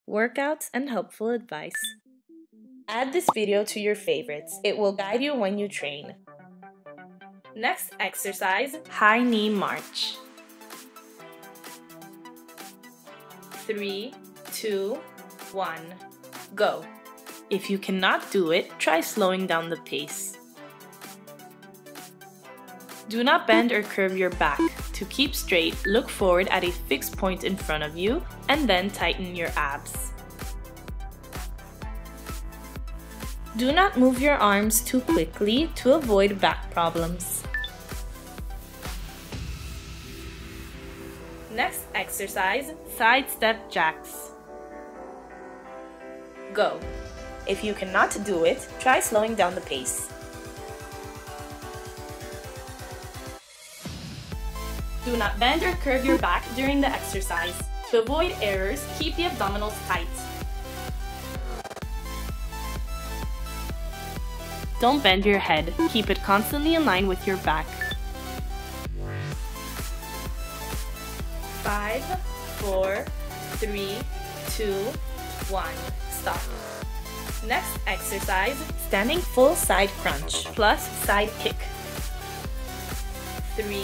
workouts, and helpful advice. Add this video to your favorites. It will guide you when you train. Next exercise, high knee march. 3, 2, 1, go. If you cannot do it, try slowing down the pace. Do not bend or curve your back. To keep straight, look forward at a fixed point in front of you and then tighten your abs. Do not move your arms too quickly to avoid back problems. Next exercise, Sidestep Jacks. Go. If you cannot do it, try slowing down the pace. Do not bend or curve your back during the exercise. To avoid errors, keep the abdominals tight. Don't bend your head. Keep it constantly in line with your back. 5, 4, 3, 2, 1. Stop. Next exercise, standing full side crunch plus side kick. 3,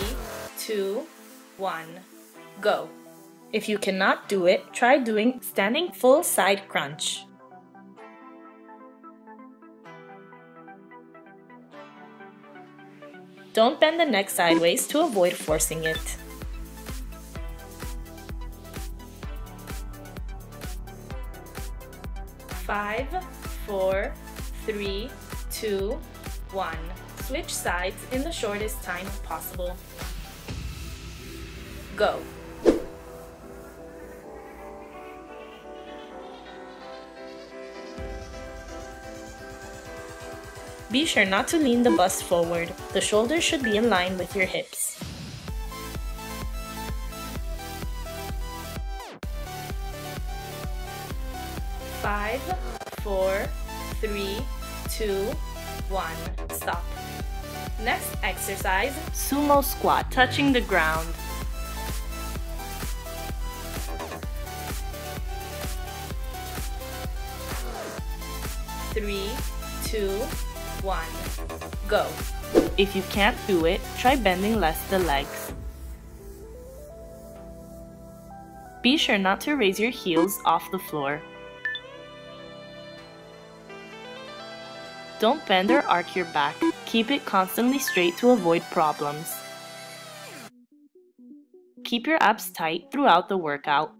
2, 1, go. If you cannot do it, try doing standing full side crunch. Don't bend the neck sideways to avoid forcing it. Five, 4, 3, 2, 1. Switch sides in the shortest time possible. Go. Be sure not to lean the bust forward. The shoulders should be in line with your hips. Five, 4, 3, 2, 1. Stop. Next exercise, sumo squat, touching the ground. 3, 2, 1, go. If you can't do it, try bending less the legs. Be sure not to raise your heels off the floor. Don't bend or arc your back. Keep it constantly straight to avoid problems. Keep your abs tight throughout the workout.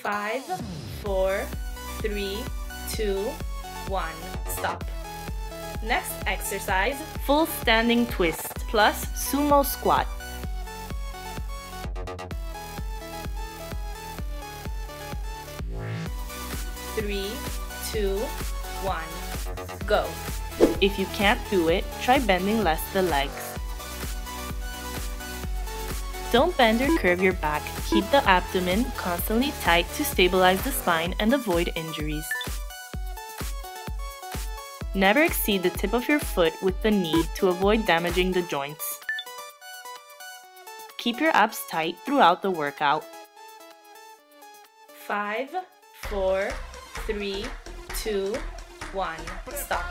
5, 4, 3, 2, 1. Stop. Next exercise, full standing twist plus sumo squat. 3, 2, 1, go. If you can't do it, try bending less the legs. Don't bend or curve your back. Keep the abdomen constantly tight to stabilize the spine and avoid injuries. Never exceed the tip of your foot with the knee to avoid damaging the joints. Keep your abs tight throughout the workout. 5, 4, 3, 2, 1. Stop.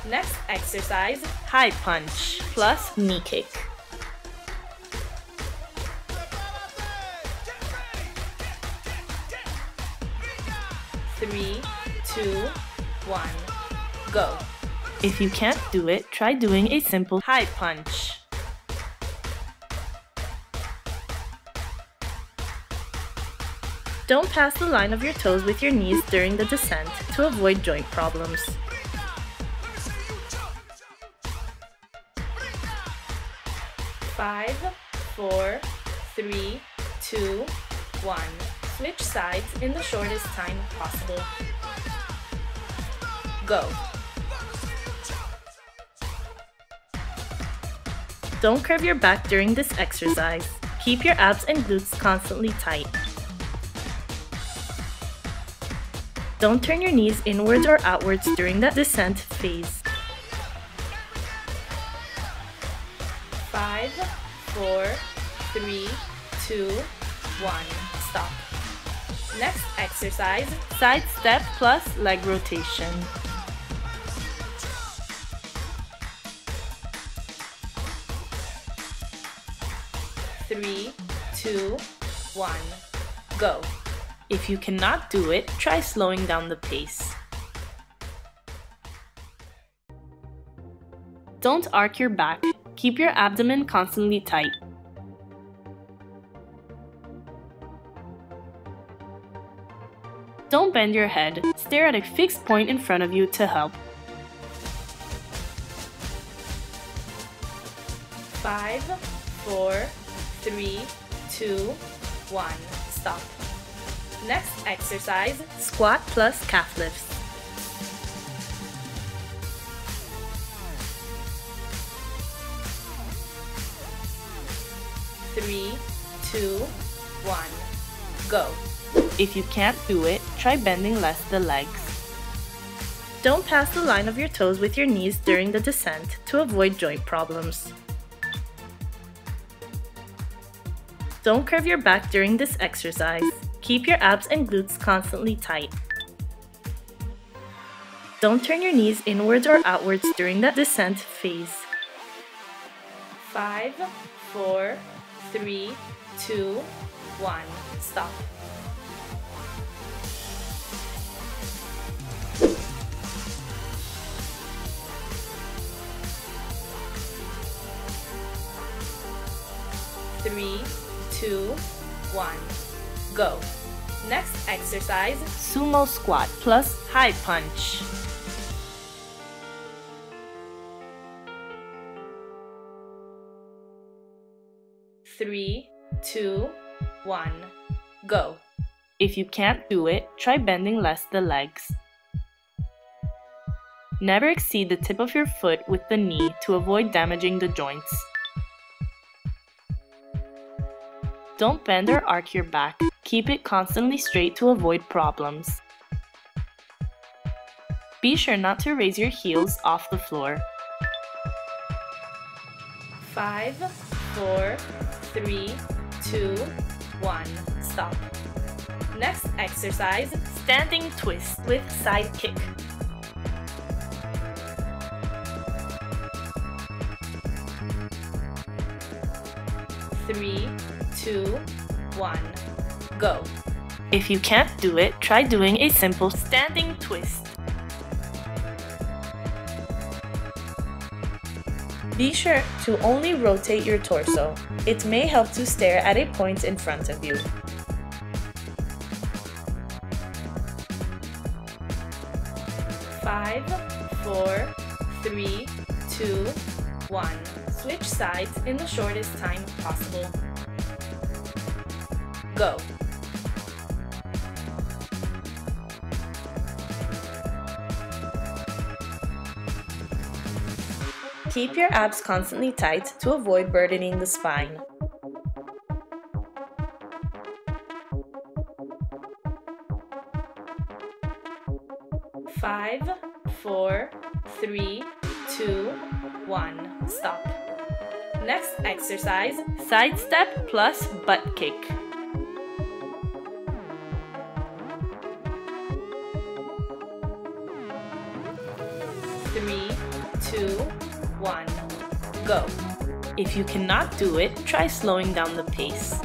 Next exercise, high punch plus knee kick. 3, 2, 1, go. If you can't do it, try doing a simple high punch. Don't pass the line of your toes with your knees during the descent to avoid joint problems. 5, 4, 3, 2, 1. Switch sides in the shortest time possible. Go. Don't curve your back during this exercise. Keep your abs and glutes constantly tight. Don't turn your knees inwards or outwards during the descent phase. 5, 4, 3, 2, 1. Stop. Next exercise, side step plus leg rotation. 3, 2, 1, go. If you cannot do it, try slowing down the pace. Don't arc your back. Keep your abdomen constantly tight. Don't bend your head. Stare at a fixed point in front of you to help. 5, 4, 3, 2, 1, stop. Next exercise, squat plus calf lifts. 3, 2, 1, go. If you can't do it, try bending less the legs. Don't pass the line of your toes with your knees during the descent to avoid joint problems. Don't curve your back during this exercise. Keep your abs and glutes constantly tight. Don't turn your knees inwards or outwards during the descent phase. 5, 4, 3, 2, 1, stop. Three, 2, 1, go. Next exercise, sumo squat plus high punch. 3, 2, 1, go. If you can't do it, try bending less the legs. Never exceed the tip of your foot with the knee to avoid damaging the joints. Don't bend or arc your back. Keep it constantly straight to avoid problems. Be sure not to raise your heels off the floor. 5, 4, 3, 2, 1, stop. Next exercise, standing twist with Sidekick. 3, 2, 1, go. If you can't do it, try doing a simple standing twist. Be sure to only rotate your torso. It may help to stare at a point in front of you. 5, 4, 3, 2, 1. Switch sides in the shortest time possible. Go. Keep your abs constantly tight to avoid burdening the spine. 5, 4, 3, 2, 1, stop. Next exercise, sidestep plus butt kick. 3, 2, 1, go. If you cannot do it, try slowing down the pace.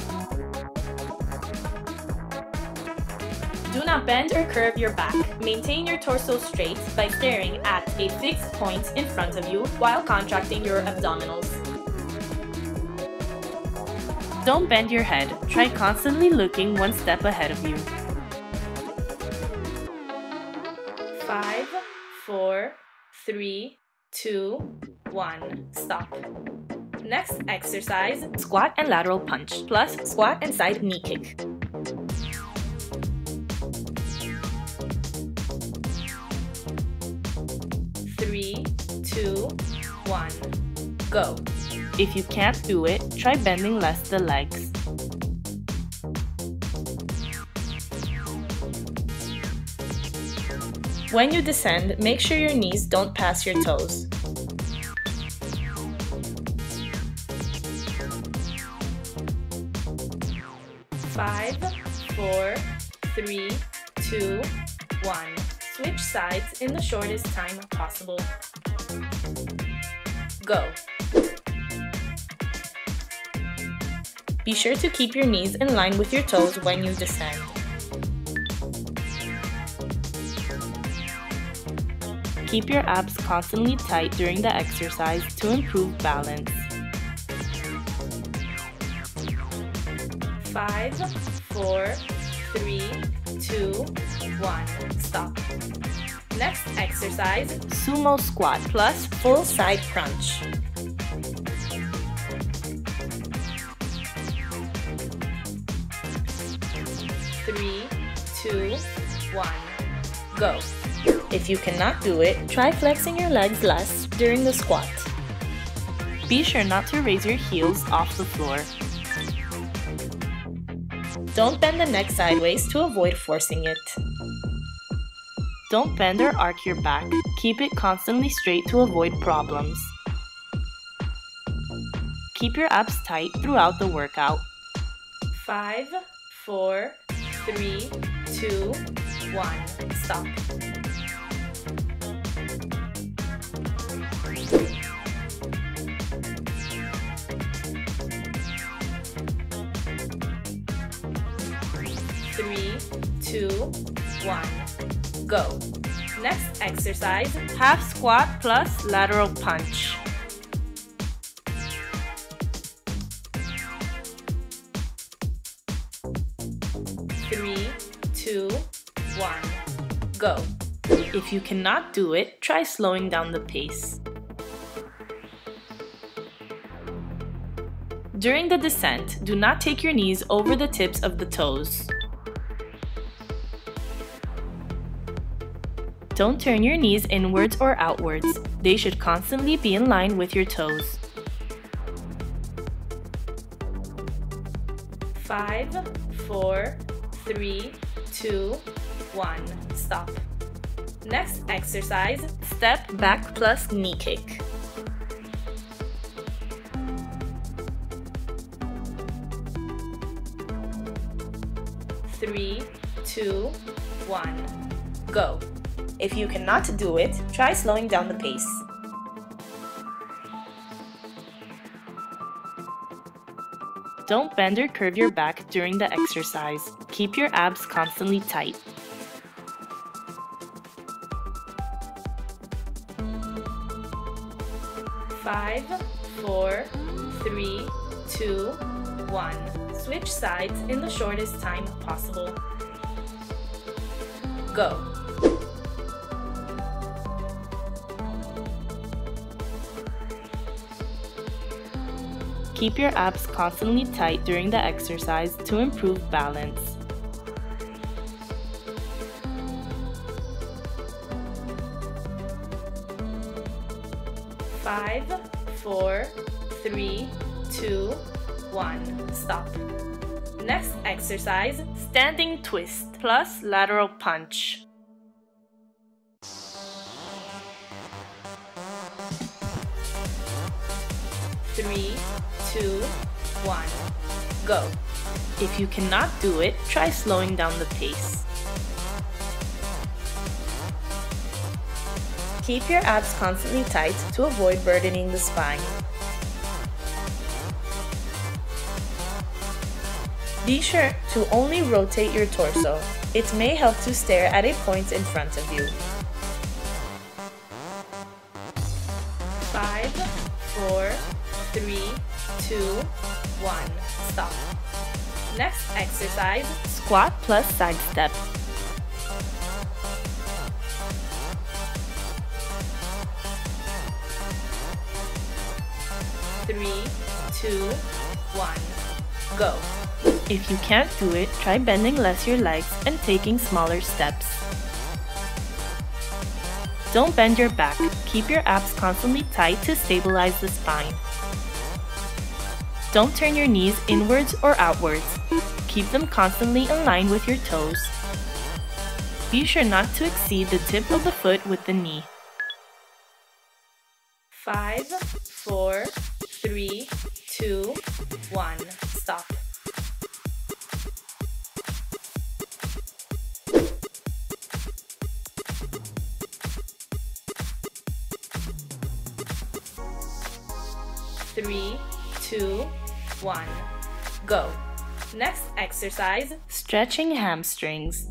Do not bend or curve your back. Maintain your torso straight by staring at a fixed point in front of you while contracting your abdominals. Don't bend your head. Try constantly looking one step ahead of you. 5, 4, 3, 2, 1, stop. Next exercise, squat and lateral punch plus squat and side knee kick. 3, 2, 1, go. If you can't do it, try bending less the legs. When you descend, make sure your knees don't pass your toes. Five, 4, 3, 2, 1. Switch sides in the shortest time possible. Go. Be sure to keep your knees in line with your toes when you descend. Keep your abs constantly tight during the exercise to improve balance. 5, 4, 3, 2, 1. Stop. Next exercise, sumo squat plus full side crunch. 3, 2, 1. Go. If you cannot do it, try flexing your legs less during the squat. Be sure not to raise your heels off the floor. Don't bend the neck sideways to avoid forcing it. Don't bend or arc your back. Keep it constantly straight to avoid problems. Keep your abs tight throughout the workout. 5, 4, 3, 2, 1. Stop. Three, 2, 1. Go. Next exercise, half squat plus lateral punch. 3, 2, 1. Go. If you cannot do it, try slowing down the pace. During the descent, do not take your knees over the tips of the toes. Don't turn your knees inwards or outwards. They should constantly be in line with your toes. 5, 4, 3, 2, 1. Stop. Next exercise, step back plus knee kick. 3, 2, 1. Go. If you cannot do it, try slowing down the pace. Don't bend or curve your back during the exercise. Keep your abs constantly tight. Five, 4, 3, 2, 1. Switch sides in the shortest time possible. Go. Keep your abs constantly tight during the exercise to improve balance. Five, 4, 3, 2, 1. Stop. Next exercise, standing twist plus lateral punch. 3, 2, 1. Go. If you cannot do it, try slowing down the pace. Keep your abs constantly tight to avoid burdening the spine. Be sure to only rotate your torso. It may help to stare at a point in front of you. 5, 4, 3, 2, 1. Stop. Next exercise, squat plus side step. 3, 2, 1. Go. If you can't do it, try bending less your legs and taking smaller steps. Don't bend your back. Keep your abs constantly tight to stabilize the spine. Don't turn your knees inwards or outwards. Keep them constantly in line with your toes. Be sure not to exceed the tip of the foot with the knee. 5, 4, 3, 2, 1. Stop. 3, 2, 1, go. Next exercise, stretching hamstrings.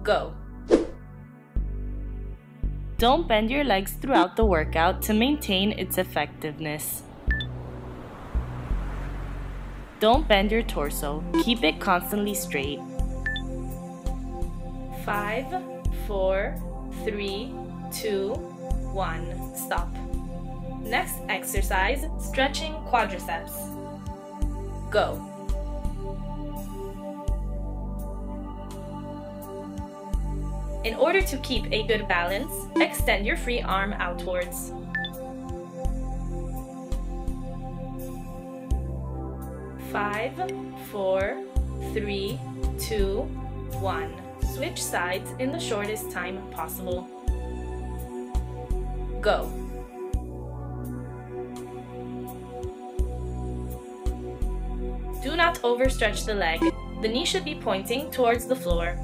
Go. Don't bend your legs throughout the workout to maintain its effectiveness. Don't bend your torso. Keep it constantly straight. 5, 4, 3, 2, 1, stop. Next exercise, stretching quadriceps. Go. In order to keep a good balance, extend your free arm outwards. Five, 4, 3, 2, 1. Switch sides in the shortest time possible. Go. Do not overstretch the leg. The knee should be pointing towards the floor.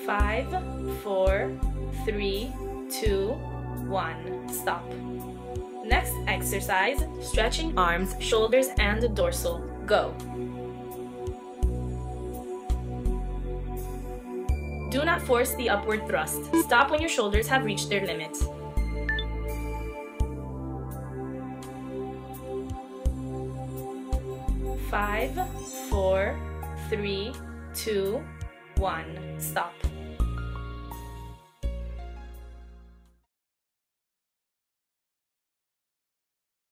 5, 4, 3, 2, 1. Stop. Next exercise, stretching arms, shoulders, and dorsal. Go. Do not force the upward thrust. Stop when your shoulders have reached their limit. 5, 4, 3, 2, 1. Stop.